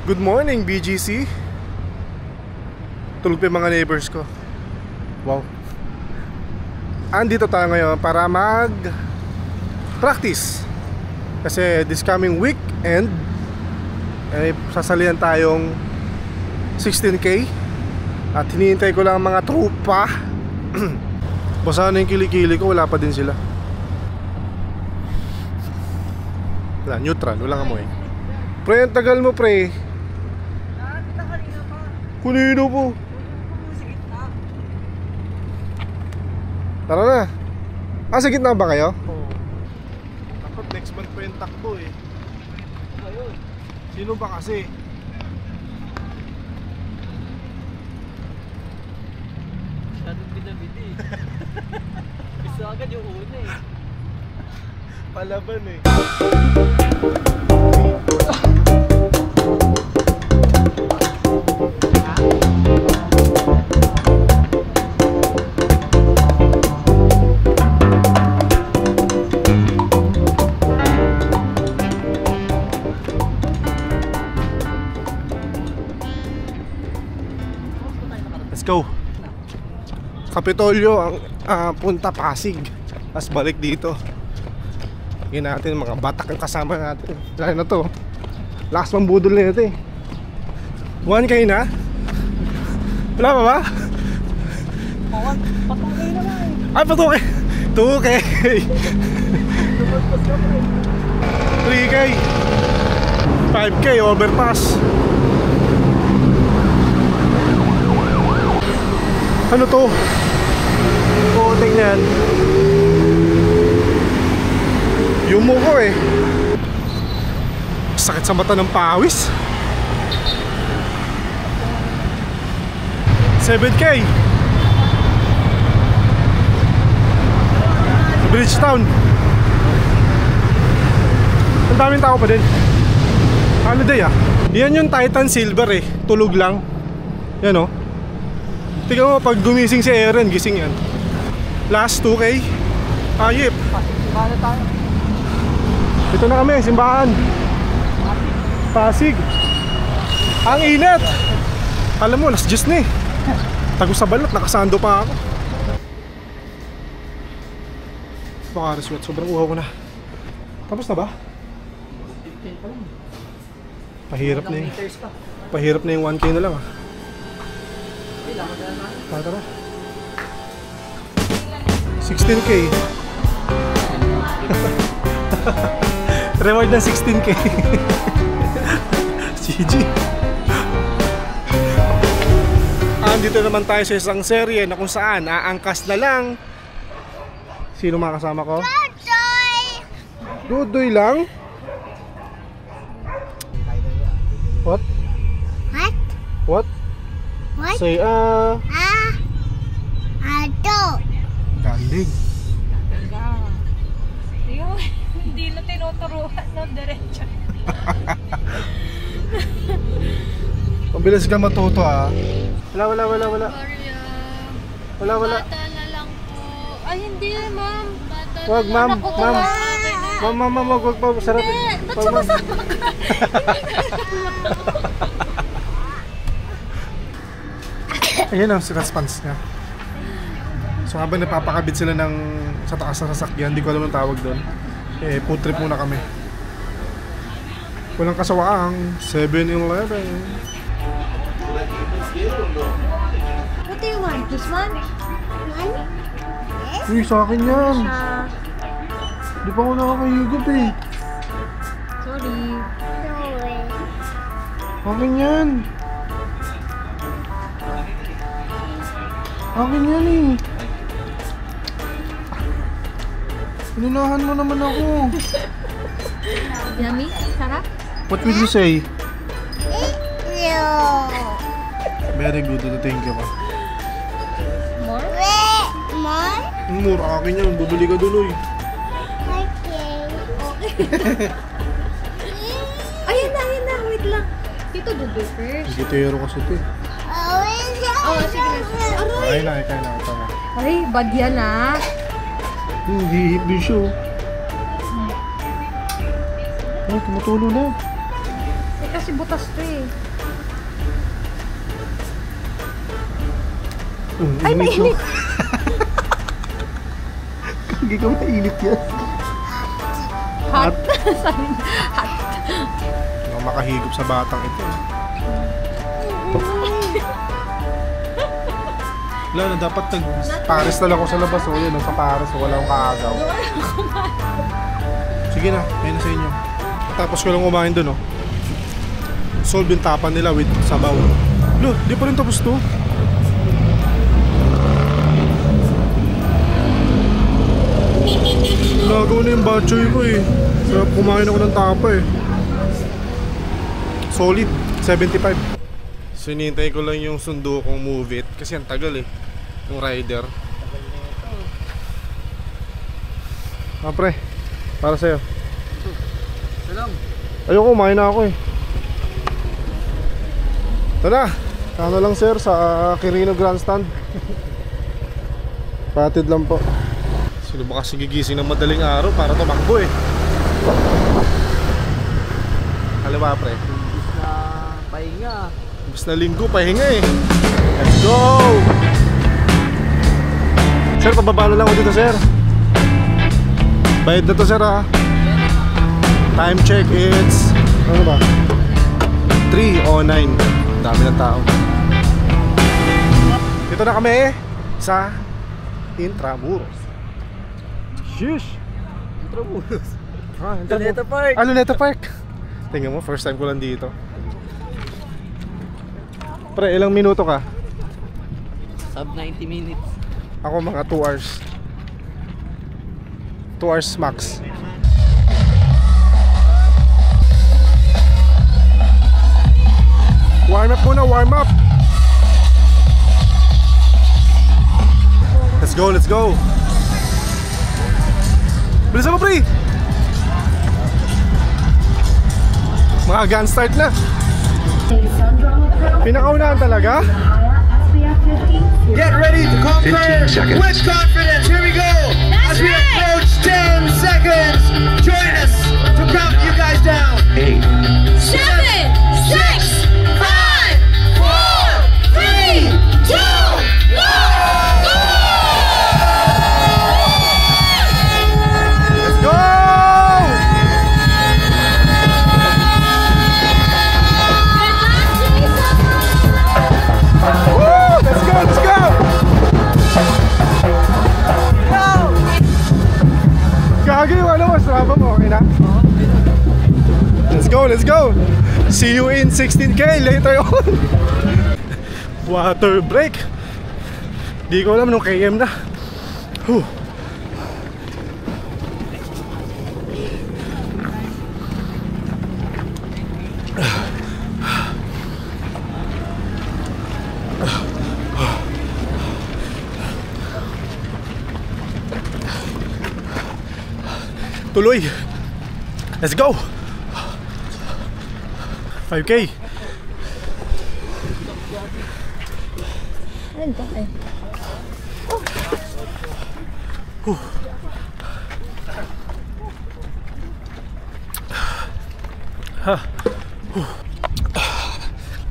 Good morning, BGC. Tulog pa yung mga neighbors ko. Wow. Andito tayo ngayon para mag-practice. Kasi this coming weekend ay sasalihan tayong 16K. At hinihintay ko lang ang mga tropa. Basa na yung kilikili ko, wala pa din sila. Wala, neutral, walang amoy. Pre, ang tagal mo, pre. Kunino po. Tara na. Ah, sa gitna ba kayo? Oo. Dapat next month pa yung takbo eh. Sino ba kasi? Masyadong binabidi eh. Gusto agad yung una eh. Palaban eh. Let's go. Kapitolyo ang punta Pasig. Tapos balik dito. Tingnan natin mga batak ang kasama natin. Try na to. Lakas mambudol na ito eh. 1K na? Wala pa ba? Patukay na lang eh. Ay, patukay! 2K! 3K! 5K overpass. Ano to? Puting yan. Yumo ko eh. Sakit sa mata ng pawis. 7K Bridgetown. Ang daming tao pa din. Holiday ah. Yan yung Titan Silver eh. Tulog lang. Yan oh. Tingnan mo pag gumising si Aaron, gising yan. Last 2K. Ayip. Simbahan na tayo. Ito na kami, simbahan. Pasig. Ang init. Alam mo, last just na eh. Tago sa balat, nakasando pa ako. Baka reswet, sobrang uhaw ko na. Tapos na ba? Pahirap na yung pahirap na yung 1K na lang ah. Tara. 16K. Reward ng 16K. GG. Andito naman tayo sa isang serye na kung saan aangkas na lang. Sino makasama ko? Dudoy! Dudoy lang? What? What? What? What? Say Ato. Galing. Hindi na tinuturuan ng diretso. Pabilis ka matuto ah. Wala. Wala. Bata na lang po. Ay, hindi ma'am. Bata Wag na ma'am, lang ako. ma'am, wag pa sarap. Ba't sumasama ka? Ayan ang response niya. So habang napapakabit sila ng sa taas ng sasakyan, hindi ko alam ang tawag doon. Eh, food trip muna kami. Walang kasawaang 7-Eleven. What do you want? This one? Uy, sa akin yan. Di pa ako nakakahigop eh. Sorry. Akin yan. Akin yan eh. Inunahan mo naman ako. Yummy? Sarap? What will you say? Yo. Very good. Thank you. More? More? Mura akin yan. Bubili ka duloy. Okay. Ayun na. Wait lang. Tito, do first. Gitero kasi ito eh. Oh, sige. Kaya na. Ito na. Ay, bad yan ah. Hindi hihip din siya. Oh, tumutulo na. Eh, kasi butas to eh. Ay, mainit! Hindi ka mainit yan. Hot. Sabi na, hot. Ang makahigop sa batang ito. Wala na, dapat nag-Paris na lang ako sa labas. O yun, sa Paris, wala akong kaagaw. Sige na, ayun na sa inyo. Tapos ko lang kumain dun, oh. Solve yung tapan nila with sabaw. Lo, di pa rin tapos to. Nagaw na yung batchoy ko eh. Sarap kumain ako ng tapa eh. Solid, 75. So hinihintay ko lang yung sundo kong move it. Kasi ang tagal eh, yung rider. Pre, para sa'yo. Salam. Ayoko, kumain na ako eh. Ito na, ano lang sir, sa Quirino Grandstand. Patid lang po. Sino ba kasi gigising ng madaling araw para tumakbo eh. Haliwa pre. Imbis na pahinga. Imbis na linggo, pahinga eh. Let's go! Sir, pababa na lang ako dito sir. Bayad na to sir ha. Time check, it's ano ba? 3:09. Dami ng tao. Dito na kami sa Intramuros. Sheesh! Intramuros. Luneta Park. Luneta Park. Tingnan mo, first time ko lang dito. Pre, ilang minuto ka? Sub 90 minutes. Ako mga 2 hours. 2 hours max. Warm up muna, warm up. Let's go, let's go. Bilisan mo, pre. Mga gun start na. Pinakaunahan talaga. Get ready to conquer with confidence. Here we go. As we approach 10 seconds, join us to count you guys down. 8, 7, 6, 5, 4, 3, 2, 1, go! Let's go! Woo! Let's go, let's go! Gagi, ano mo? Strava mo, okay na? Let's go, let's go! See you in 16K later on! Water break! Di ko alam nung KM na. Whew. Tuloy. Let's go. 5K. Ayun to eh.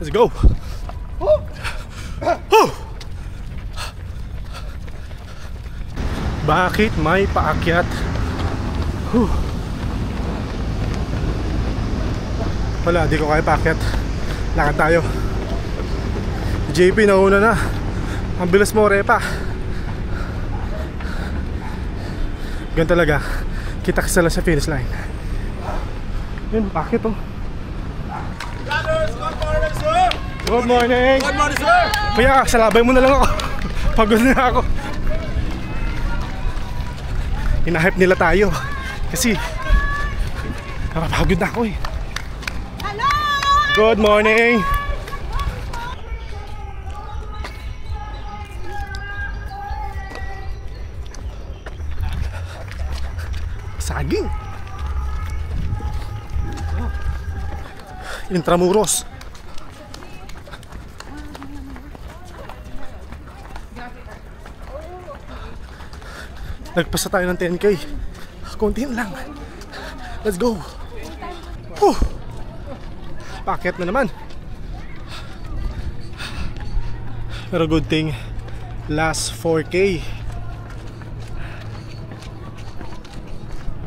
Let's go. Bakit may paakyat? Wala, di ko kaya paakyat. Lakad tayo. JP nauna na. Ang bilis mo, Repa. Ganun talaga. Kita ka sila sa finish line. Yun, paakyat oh. Good morning! Good morning, sir. Kuya, salabay mo na lang ako. Pagod na ako. Hinahype nila tayo. Kasi napapagod na ako eh. Hello! Good morning! Saging! Intramuros. Nagpasa tayo ng 10K. Kontiin lang. Let's go. Whew. Paket na naman. Pero good thing, last 4K.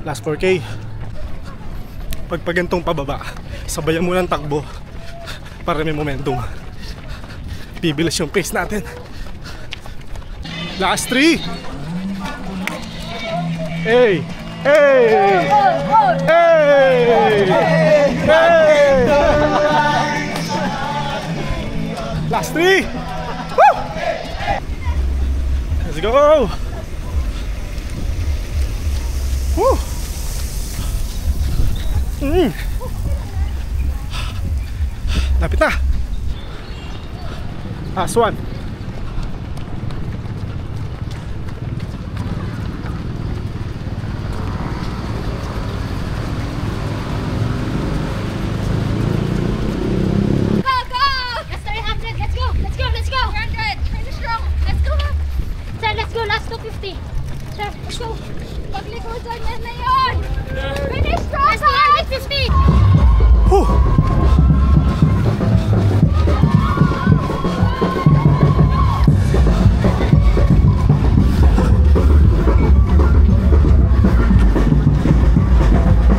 Last 4K. Pag pagantong pababa, sabayan mo ng takbo para may momentum. Bibilis yung pace natin. Last 3. Hey! Hey! Hey! Hey! Last 3! Woo! Let's go! Woo! Lapit na! Last one. Last 250. Sir, let's go. Paglikodan yan na yun. Finish strong. Last 150. Whew.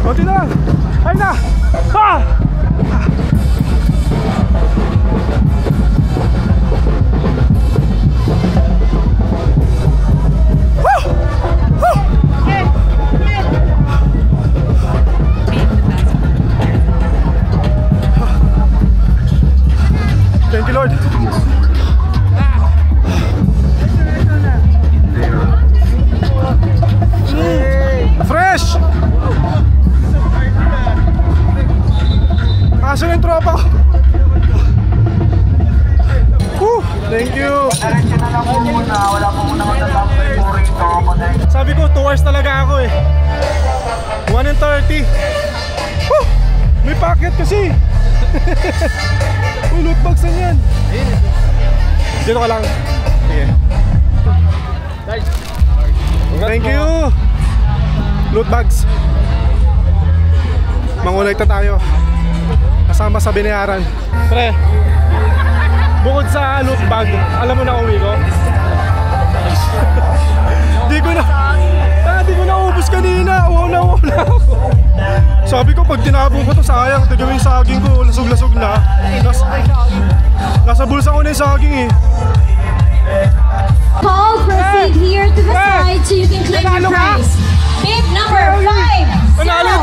Konti na lang. Ay na. Ah! Thank you, Lord. Fresh! Kaso yung tropa ko. Thank you. Sabi ko 2 hours talaga ako eh. 1:30. May packet kasi. Uy, loot bags na yan. Dito ka lang. Sige. Thank you. Loot bags. Mangolekta tayo. Kasama sa binayaran. Pre, bukod sa loot bag, alam mo na uwi ko? Di ko na ubus kanina. Uwaw na ako. Sabi ko pag tinapon ko to sayang. Tigawin yung saging ko. Lasog-lasog na. Nasa bulsa ko na yung saging eh. Paul, proceed here to the side so you can claim your prize. Bib number 5. Nanalo